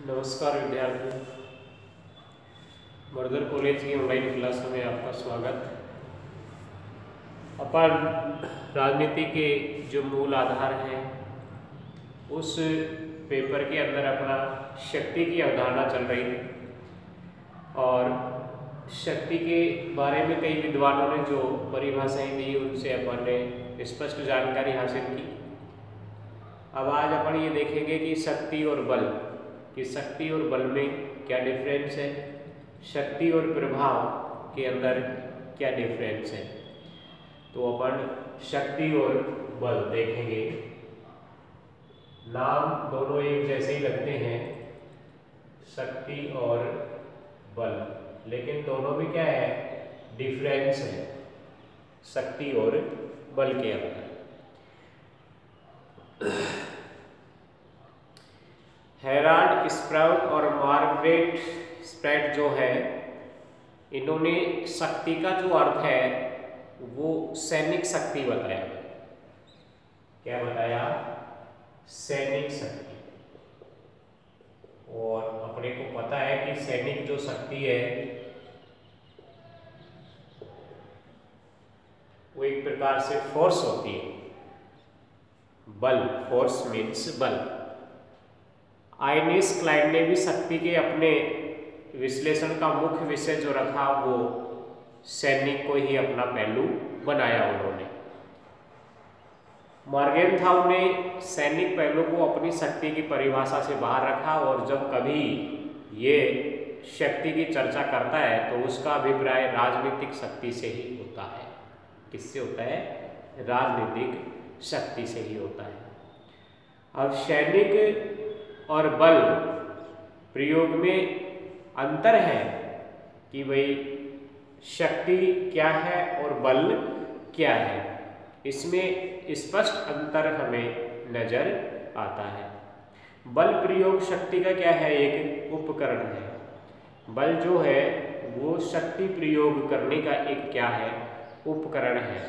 नमस्कार विद्यार्थियों, burger college की ऑनलाइन क्लास में आपका स्वागत। अपन राजनीति के जो मूल आधार हैं उस पेपर के अंदर अपना शक्ति की अवधारणा चल रही थी और शक्ति के बारे में कई विद्वानों ने जो परिभाषाएं दी उनसे अपन ने स्पष्ट जानकारी हासिल की। अब आज अपन ये देखेंगे कि शक्ति और बल, कि शक्ति और बल में क्या डिफरेंस है, शक्ति और प्रभाव के अंदर क्या डिफरेंस है। तो अपन शक्ति और बल देखेंगे। नाम दोनों एक जैसे ही लगते हैं, शक्ति और बल, लेकिन दोनों में क्या है, डिफरेंस है शक्ति और बल के अंदर। हेराल्ड स्प्राउट और मार्गरेट स्प्रेट जो है, इन्होंने शक्ति का जो अर्थ है वो सैनिक शक्ति बताया। क्या बताया? सैनिक शक्ति। और अपने को पता है कि सैनिक जो शक्ति है वो एक प्रकार से फोर्स होती है। बल, फोर्स मीन्स बल। आइनेस क्लाइड ने भी शक्ति के अपने विश्लेषण का मुख्य विषय जो रखा वो सैनिक को ही अपना पहलू बनाया उन्होंने। मॉर्गेनथाउ ने सैनिक पहलू को अपनी शक्ति की परिभाषा से बाहर रखा और जब कभी ये शक्ति की चर्चा करता है तो उसका अभिप्राय राजनीतिक शक्ति से ही होता है। किससे होता है? राजनीतिक शक्ति से ही होता है। अब सैनिक और बल प्रयोग में अंतर है कि भाई शक्ति क्या है और बल क्या है, इसमें स्पष्ट अंतर हमें नजर आता है। बल प्रयोग शक्ति का क्या है? एक उपकरण है। बल जो है वो शक्ति प्रयोग करने का एक क्या है? उपकरण है।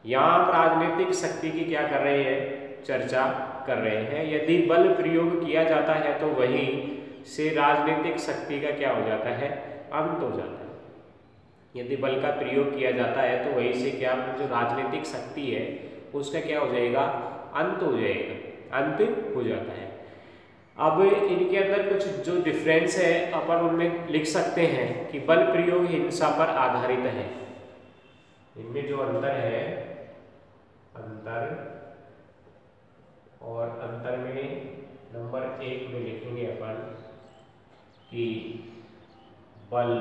यहाँ हम राजनीतिक शक्ति की क्या कर रहे हैं? चर्चा कर रहे हैं। यदि बल प्रयोग किया जाता है तो वहीं से राजनीतिक शक्ति का क्या हो जाता है? अंत हो जाता है। यदि बल का प्रयोग किया जाता है तो वहीं से क्या जो राजनीतिक शक्ति है उसका क्या हो जाएगा? अंत हो जाएगा, अंत हो जाता है। अब इनके अंदर कुछ जो डिफरेंस है अपन उनमें लिख सकते हैं कि बल प्रयोग हिंसा पर आधारित है। इनमें जो अंतर है, अंतर और अंतर में नंबर 1 में लिखेंगे अपन कि बल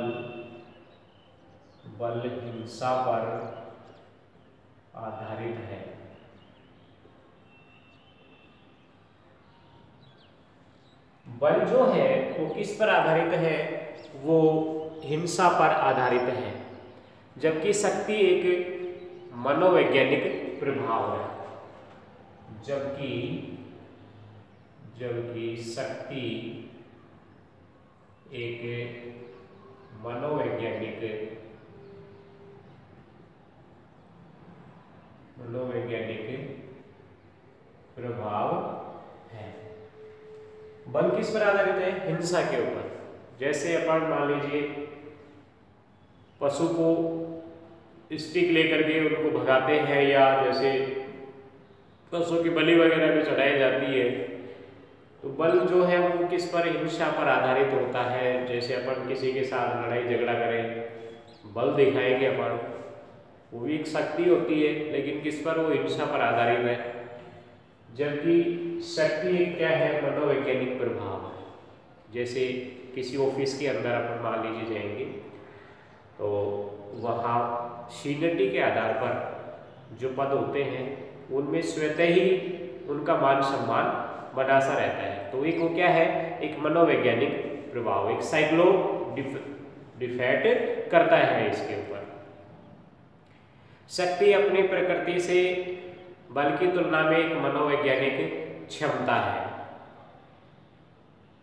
हिंसा पर आधारित है। बल जो है वो किस पर आधारित है? वो हिंसा पर आधारित है, जबकि शक्ति एक मनोवैज्ञानिक प्रभाव है। जबकि शक्ति एक मनोवैज्ञानिक प्रभाव है। बल किस पर आधारित है? हिंसा के ऊपर। जैसे अपन मान लीजिए पशु को स्टिक लेकर के उनको भगाते हैं, या जैसे पशु की बलि वगैरह भी चढ़ाई जाती है, तो बल जो है वो किस पर? हिंसा पर आधारित होता है। जैसे अपन किसी के साथ लड़ाई झगड़ा करें, बल दिखाएंगे अपन, वो भी एक शक्ति होती है, लेकिन किस पर? वो हिंसा पर आधारित है। जबकि शक्ति एक क्या है? मनोवैज्ञानिक प्रभाव है। जैसे किसी ऑफिस के अंदर अपन मान लीजिए जाएंगे तो वहाँ सीनियरिटी के आधार पर जो पद होते हैं उनमें स्वतः ही उनका मान सम्मान बना सा रहता है। तो एक वो क्या है? एक मनोवैज्ञानिक प्रभाव, एक साइक्लो डिफेक्ट करता है इसके ऊपर। शक्ति अपनी प्रकृति से बल की तुलना में एक मनोवैज्ञानिक क्षमता है,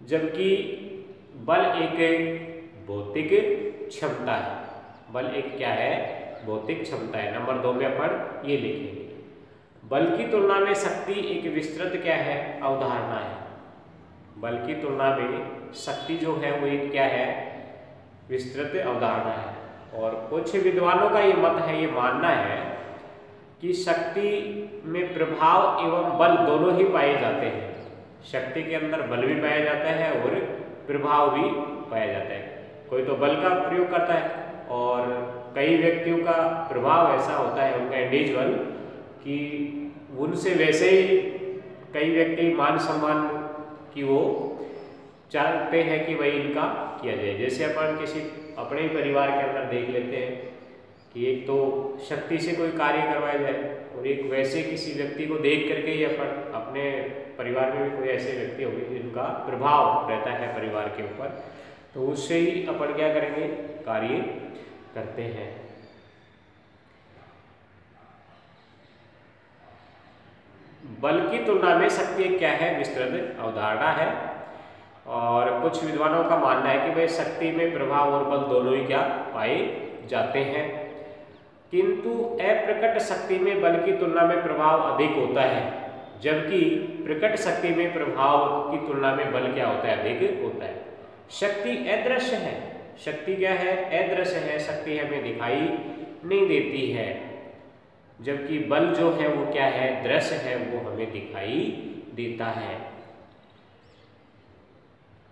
जबकि बल एक भौतिक क्षमता है। बल एक क्या है? भौतिक क्षमता है। नंबर 2 में अपन ये लिखेंगे। बल की तुलना में शक्ति एक विस्तृत क्या है? अवधारणा है। बल की तुलना में शक्ति जो है वो एक क्या है, विस्तृत अवधारणा है। और कुछ विद्वानों का ये मत है, ये मानना है कि शक्ति में प्रभाव एवं बल दोनों ही पाए जाते हैं। शक्ति के अंदर बल भी पाया जाता है और प्रभाव भी पाया जाता है। कोई तो बल का प्रयोग करता है और कई व्यक्तियों का प्रभाव ऐसा होता है, उनका इंडिविजुअल, कि उनसे वैसे ही कई व्यक्ति मान सम्मान की वो चाहते हैं कि वही इनका किया जाए। जैसे अपन किसी अपने ही परिवार के अंदर देख लेते हैं कि एक तो शक्ति से कोई कार्य करवाया जाए और एक वैसे किसी व्यक्ति को देख करके ही अपन अपने परिवार में भी कोई ऐसे व्यक्ति होंगे जिनका प्रभाव रहता है परिवार के ऊपर, तो उससे ही अपन क्या करेंगे, कार्य करते हैं। बल की तुलना में शक्ति क्या है, विस्तृत अवधारणा है। और कुछ विद्वानों का मानना है कि भाई शक्ति में प्रभाव और बल दोनों ही क्या पाए जाते हैं, किंतु अप्रकट शक्ति में बल की तुलना में प्रभाव अधिक होता है, जबकि प्रकट शक्ति में प्रभाव की तुलना में बल क्या होता है, अधिक होता है। शक्ति अदृश्य है। शक्ति क्या है, अदृश्य है। शक्ति हमें दिखाई नहीं देती है, जबकि बल जो है वो क्या है, दृश्य है, वो हमें दिखाई देता है।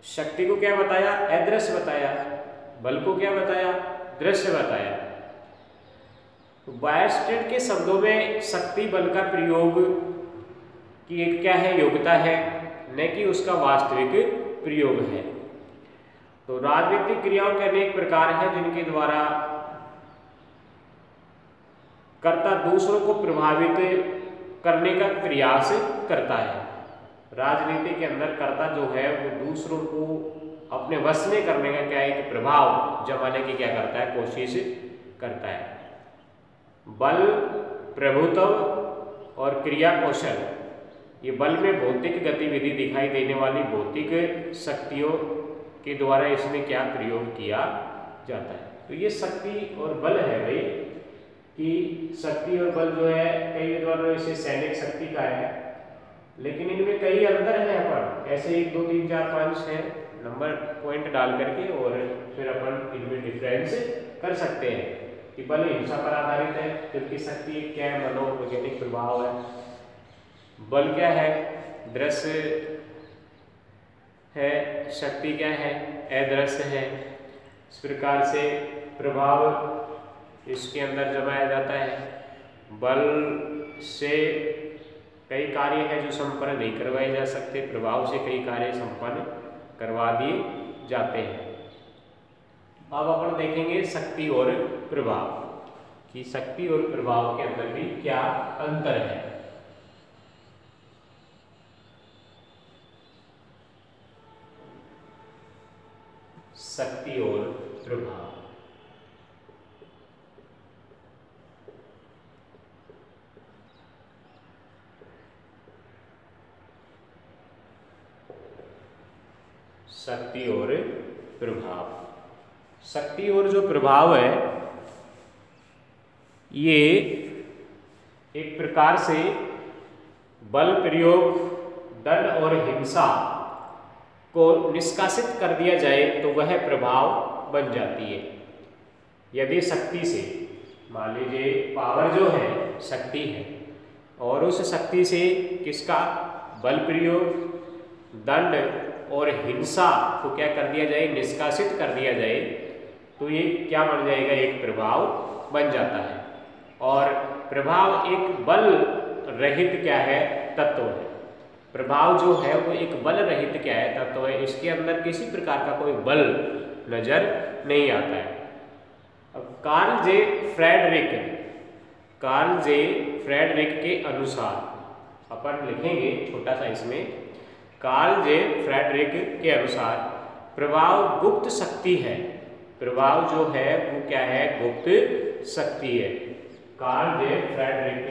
शक्ति को क्या बताया, अदृश्य बताया। बल को क्या बताया, दृश्य बताया। तो बायरस्टेड के शब्दों में शक्ति बल का प्रयोग की एक क्या है, योग्यता है, न कि उसका वास्तविक प्रयोग है। तो राजनीतिक क्रियाओं के अनेक प्रकार हैं जिनके द्वारा कर्ता दूसरों को प्रभावित करने का प्रयास करता है। राजनीति के अंदर कर्ता जो है वो दूसरों को अपने वश में करने का क्या है, एक प्रभाव जमाने की क्या करता है, कोशिश करता है। बल, प्रभुत्व और क्रिया कौशल, ये बल में भौतिक गतिविधि दिखाई देने वाली भौतिक शक्तियों के द्वारा इसमें क्या प्रयोग किया जाता है। तो ये शक्ति और बल है भाई, कि शक्ति और बल जो है कई विद्वानों ने इसे सैनिक शक्ति का है, लेकिन इनमें कई अंतर है। अपन ऐसे 1 2 3 4 5 है नंबर पॉइंट डाल करके और फिर अपन इनमें डिफरेंस कर सकते हैं कि बल हिंसा पर आधारित है, जबकि शक्ति क्या है, मनोवैज्ञानिक प्रभाव है। बल क्या है, दृश्य है। शक्ति क्या है, अदृश्य है। इस प्रकार से प्रभाव इसके अंदर जमाया जाता है। बल से कई कार्य हैं जो संपन्न नहीं करवाए जा सकते, प्रभाव से कई कार्य संपन्न करवा दिए जाते हैं। अब अपन देखेंगे शक्ति और प्रभाव, कि शक्ति और प्रभाव के अंदर भी क्या अंतर है। शक्ति और प्रभाव, शक्ति और प्रभाव। शक्ति और जो प्रभाव है ये एक प्रकार से बल प्रयोग, दंड और हिंसा को निष्कासित कर दिया जाए तो वह प्रभाव बन जाती है। यदि शक्ति से, मान लीजिए पावर जो है शक्ति है, और उस शक्ति से किसका, बल प्रयोग, दंड और हिंसा को क्या कर दिया जाए, निष्कासित कर दिया जाए, तो ये क्या बन जाएगा, एक प्रभाव बन जाता है। और प्रभाव एक बल रहित क्या है, तत्व है। प्रभाव जो है वो एक बल रहित क्या है, तत्व है। इसके अंदर किसी प्रकार का कोई बल नजर नहीं आता है। अब कार्ल जे फ्रेडरिक के अनुसार अपन लिखेंगे छोटा सा इसमें, कार्ल जे फ्रेडरिक के अनुसार प्रभाव गुप्त शक्ति है। प्रभाव जो है वो क्या है, गुप्त शक्ति है। कार्ल जे फ्रेडरिक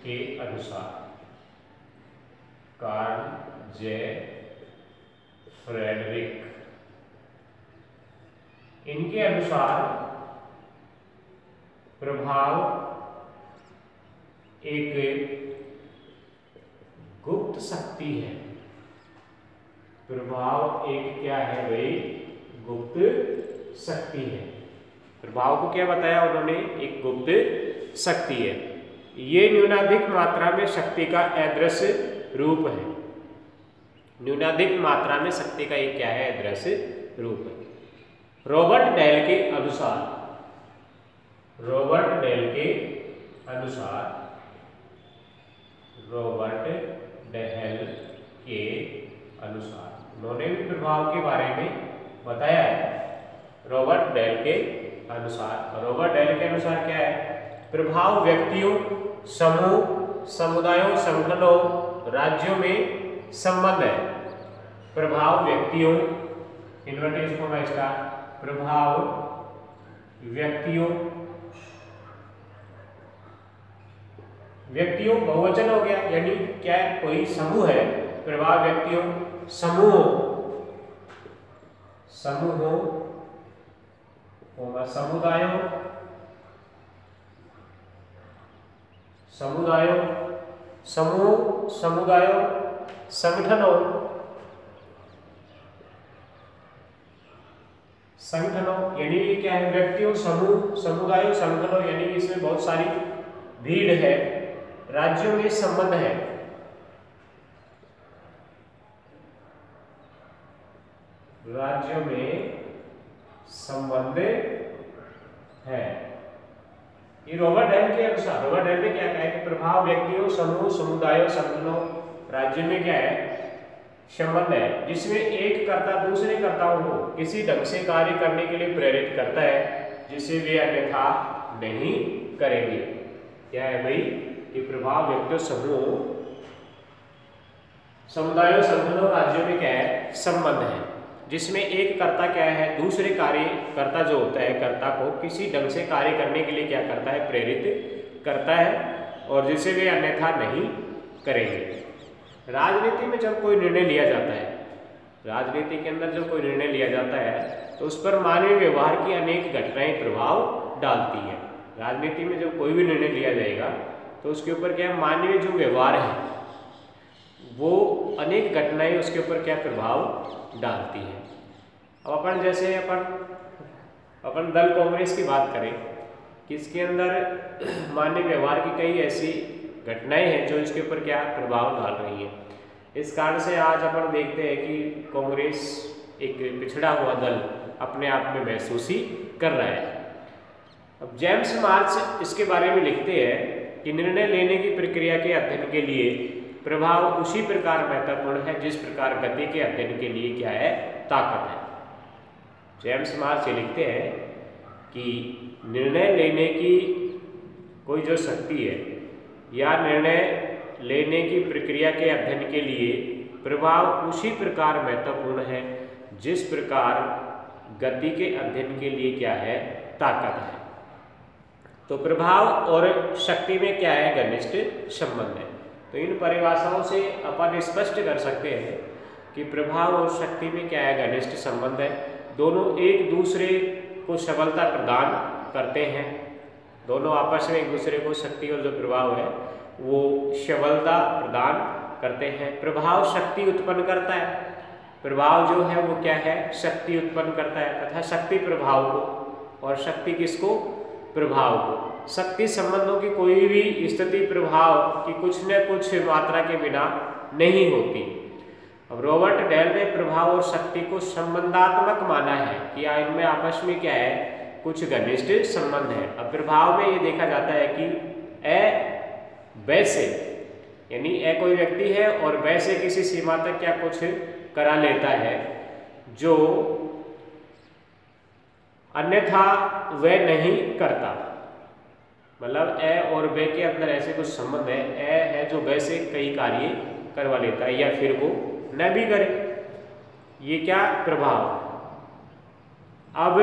के अनुसार, कार्ल जे फ्रेडरिक, इनके अनुसार प्रभाव एक गुप्त शक्ति है। प्रभाव एक क्या है भाई, गुप्त शक्ति है। प्रभाव को क्या बताया उन्होंने, एक गुप्त शक्ति है। ये न्यूनाधिक मात्रा में शक्ति का अदृश्य रूप है। न्यूनाधिक मात्रा में शक्ति का एक क्या है, अदृश्य रूप है। रॉबर्ट डेल के अनुसार, रॉबर्ट डेल के अनुसार, रॉबर्ट डेल के अनुसार, उन्होंने भी प्रभाव के बारे में बताया है। रॉबर्ट डेल के अनुसार, रॉबर्ट डेल के अनुसार क्या है, प्रभाव व्यक्तियों, समूह, समुदायों, संगठनों, राज्यों में संबंध है। प्रभाव व्यक्तियों, इन्वर्टेड कॉमा स्टार, प्रभाव व्यक्तियों, व्यक्तियों बहुवचन हो गया, यानी क्या है, कोई समूह है। प्रभाव व्यक्तियों, समूहों, समूहों, समुदायों, समुदायों, समूह, समुदायों, संगठनों, संगठनों, यानी ये क्या है, व्यक्तियों, समूह, समुदायों, संगठनों, यानी इसमें बहुत सारी भीड़ है। राज्यों में संबंध है, राज्यों में संबंध है। ये रॉबर्ट डेल के अनुसार, रॉबर्ट डेल ने क्या कहा है कि प्रभाव व्यक्तियों, समूह, समुदायों, संगठनों, राज्य में क्या है, संबंध है, जिसमें एक कर्ता दूसरे कर्ताओं को किसी ढंग से कार्य करने के लिए प्रेरित करता है जिसे वे अन्यथा नहीं करेंगे। क्या है भाई कि प्रभाव व्यक्तियों, समूह, समुदायों, संगठनों, राज्यों में क्या है, संबंध है, जिसमें एक कर्ता क्या है, दूसरे कार्यकर्ता जो होता है, कर्ता को किसी ढंग से कार्य करने के लिए क्या करता है, प्रेरित करता है और जिसे वे अन्यथा नहीं करेंगे। राजनीति में जब कोई निर्णय लिया जाता है, राजनीति के अंदर जब कोई निर्णय लिया जाता है तो उस पर मानवीय व्यवहार की अनेक घटनाएं प्रभाव डालती हैं। राजनीति में जब कोई भी निर्णय लिया जाएगा तो उसके ऊपर क्या है, मानवीय जो व्यवहार है वो अनेक घटनाएं उसके ऊपर क्या प्रभाव डालती है। अब अपन जैसे अपन दल कांग्रेस की बात करें कि इसके अंदर मानवीय व्यवहार की कई ऐसी घटनाएं हैं जो इसके ऊपर क्या प्रभाव डाल रही हैं। इस कारण से आज अपन देखते हैं कि कांग्रेस एक पिछड़ा हुआ दल अपने आप में महसूस ही कर रहा है। अब जेम्स मार्क्स इसके बारे में लिखते हैं कि निर्णय लेने की प्रक्रिया के अध्ययन के लिए प्रभाव उसी प्रकार महत्वपूर्ण है जिस प्रकार गति के अध्ययन के लिए क्या है, ताकत है। जेम्स मार्क्स ये लिखते हैं कि निर्णय लेने की कोई जो शक्ति है या निर्णय लेने की प्रक्रिया के अध्ययन के लिए प्रभाव उसी प्रकार महत्वपूर्ण है जिस प्रकार गति के अध्ययन के लिए क्या है, ताकत है। तो प्रभाव और शक्ति में क्या है, घनिष्ठ संबंध है। तो इन परिभाषाओं से अपन स्पष्ट कर सकते हैं कि प्रभाव और शक्ति में क्या है, घनिष्ठ संबंध है। दोनों एक दूसरे को सबलता प्रदान करते हैं, दोनों आपस में एक दूसरे को शक्ति और जो प्रभाव है वो सबलता प्रदान करते हैं। प्रभाव शक्ति उत्पन्न करता है, प्रभाव जो है वो क्या है, शक्ति उत्पन्न करता है तथा शक्ति प्रभाव को और शक्ति किसको, प्रभाव को। शक्ति संबंधों की कोई भी स्थिति प्रभाव की कुछ न कुछ मात्रा के बिना नहीं होती। अब रॉबर्ट डेल ने प्रभाव और शक्ति को संबंधात्मक माना है कि इनमें आपस में क्या है, कुछ घनिष्ठ संबंध है। अब प्रभाव में ये देखा जाता है कि ए वैसे यानी ए कोई व्यक्ति है और वैसे किसी सीमा तक क्या कुछ करा लेता है जो अन्यथा वह नहीं करता। मतलब ए और वे के अंदर ऐसे कुछ संबंध है, ए है जो वैसे कई कार्य करवा लेता है या फिर वो न भी करे, ये क्या प्रभाव। अब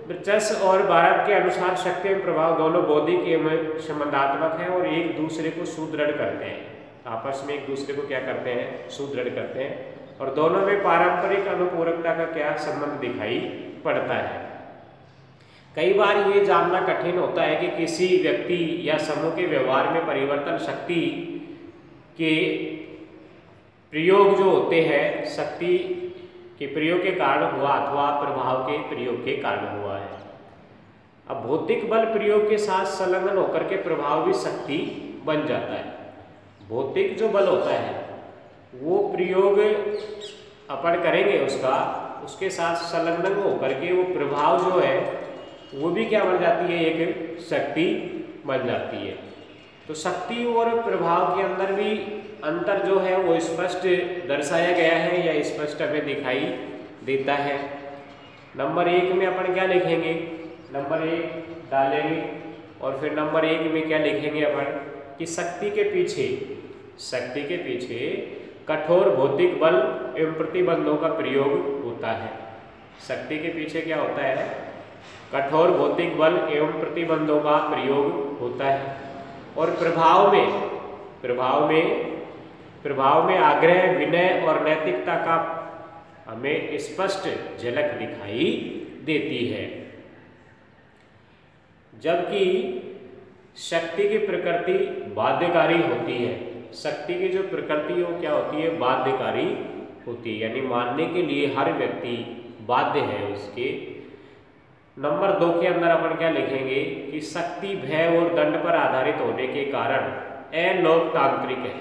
वर्चस और भारत के अनुसार शक्ति और प्रभाव दोनों बौद्धिक एवं संबंधात्मक हैं और एक दूसरे को सुदृढ़ करते हैं, आपस में एक दूसरे को क्या करते हैं, सुदृढ़ करते हैं और दोनों में पारंपरिक अनुपूरकता का क्या संबंध दिखाई पड़ता है। कई बार ये जानना कठिन होता है कि किसी व्यक्ति या समूह के व्यवहार में परिवर्तन शक्ति के प्रयोग जो होते हैं शक्ति के प्रयोग के कारण हुआ अथवा प्रभाव के प्रयोग के कारण हुआ है। अब भौतिक बल प्रयोग के साथ संलग्न होकर के प्रभाव भी शक्ति बन जाता है। भौतिक जो बल होता है वो प्रयोग अपन करेंगे उसके साथ संलग्न होकर के वो प्रभाव जो है वो भी क्या बन जाती है, एक शक्ति बन जाती है। तो शक्ति और प्रभाव के अंदर भी अंतर जो है वो स्पष्ट दर्शाया गया है या स्पष्ट हमें दिखाई देता है। नंबर 1 में अपन क्या लिखेंगे, नंबर 1 डालेंगे और फिर नंबर 1 में क्या लिखेंगे अपन कि शक्ति के पीछे कठोर भौतिक बल एवं प्रतिबंधों का प्रयोग होता है। शक्ति के पीछे क्या होता है, कठोर भौतिक बल एवं प्रतिबंधों का प्रयोग होता है। और प्रभाव में आग्रह, विनय और नैतिकता का हमें स्पष्ट झलक दिखाई देती है। जबकि शक्ति की प्रकृति बाध्यकारी होती है। शक्ति की जो प्रकृति वो क्या होती है, बाध्यकारी होती है, यानी मानने के लिए हर व्यक्ति बाध्य है उसके। नंबर 2 के अंदर अपन क्या लिखेंगे कि शक्ति भय और दंड पर आधारित होने के कारण अलोकतांत्रिक है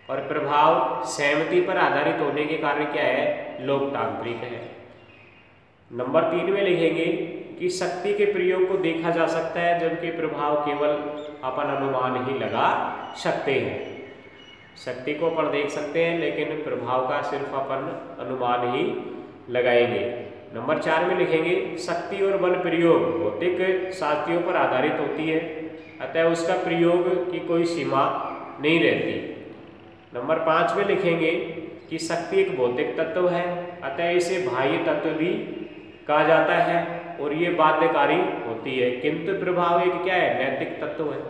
और प्रभाव सहमति पर आधारित होने के कारण क्या है, लोकतांत्रिक है। नंबर 3 में लिखेंगे कि शक्ति के प्रयोग को देखा जा सकता है जबकि प्रभाव केवल अपन अनुमान ही लगा सकते हैं। शक्ति को अपन देख सकते हैं लेकिन प्रभाव का सिर्फ अपन अनुमान ही लगाएंगे। नंबर 4 में लिखेंगे शक्ति और बल प्रयोग भौतिक साथियों पर आधारित होती है, अतः उसका प्रयोग की कोई सीमा नहीं रहती। नंबर 5 में लिखेंगे कि शक्ति एक भौतिक तत्व है, अतः इसे बाह्य तत्व भी कहा जाता है और ये बाध्यकारी होती है। किंतु प्रभाव एक क्या है, नैतिक तत्व है।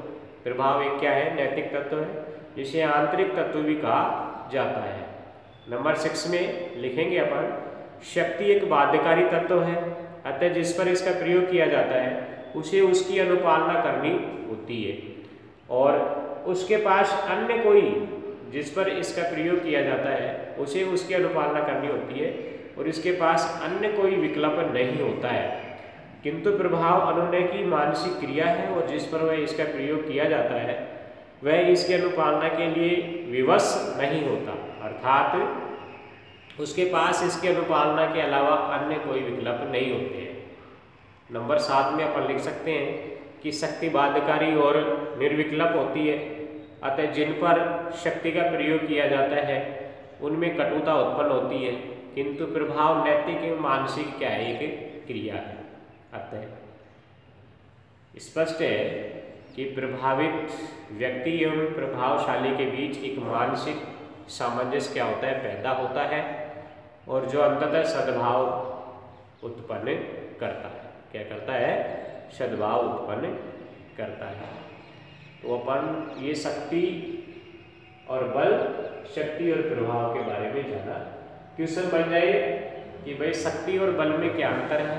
प्रभाव एक क्या है, नैतिक तत्व है, जिसे आंतरिक तत्व भी कहा जाता है। नंबर 6 में लिखेंगे अपन शक्ति एक बाध्यकारी तत्व है, अतः जिस पर इसका प्रयोग किया जाता है उसे उसकी अनुपालना करनी होती है और उसके पास अन्य कोई जिस पर इसका प्रयोग किया जाता है उसे उसकी अनुपालना करनी होती है और इसके पास अन्य कोई विकल्प नहीं होता है। किंतु प्रभाव अनुनय की मानसिक क्रिया है और जिस पर वह इसका प्रयोग किया जाता है वह इसकी अनुपालना के लिए विवश नहीं होता, अर्थात उसके पास इसकी अनुपालना के अलावा अन्य कोई विकल्प नहीं होते हैं। नंबर 7 में अपन लिख सकते हैं कि शक्ति बाध्यकारी और निर्विकल्प होती है, अतः जिन पर शक्ति का प्रयोग किया जाता है उनमें कटुता उत्पन्न होती है, किंतु प्रभाव नैतिक एवं मानसिक क्या है, एक क्रिया है। अतः स्पष्ट है कि प्रभावित व्यक्ति एवं प्रभावशाली के बीच एक मानसिक सामंजस्य क्या होता है, पैदा होता है और जो अंततः सद्भाव उत्पन्न करता है। क्या करता है, सद्भाव उत्पन्न करता है। तो अपन ये शक्ति और बल, शक्ति और प्रभाव के बारे में जाना। क्वेश्चन बन जाए कि भाई शक्ति और बल में क्या अंतर है,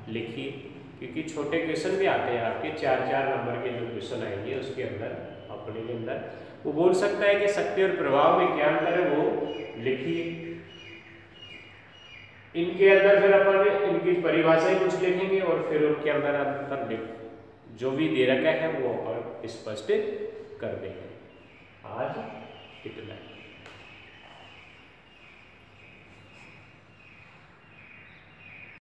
लिखिए, क्योंकि छोटे क्वेश्चन भी आते हैं आपके 4-4 नंबर के जो क्वेश्चन आएंगे उसके अंदर अपने के अंदर वो बोल सकता है कि शक्ति और प्रभाव में क्या अंतर है, वो लिखिए। इनके अंदर फिर अपन इनकी परिभाषाएं कुछ लिखेंगे और फिर उनके अंदर अंतर जो भी दे रखा है वो अपन स्पष्ट कर देंगे। आज इतना।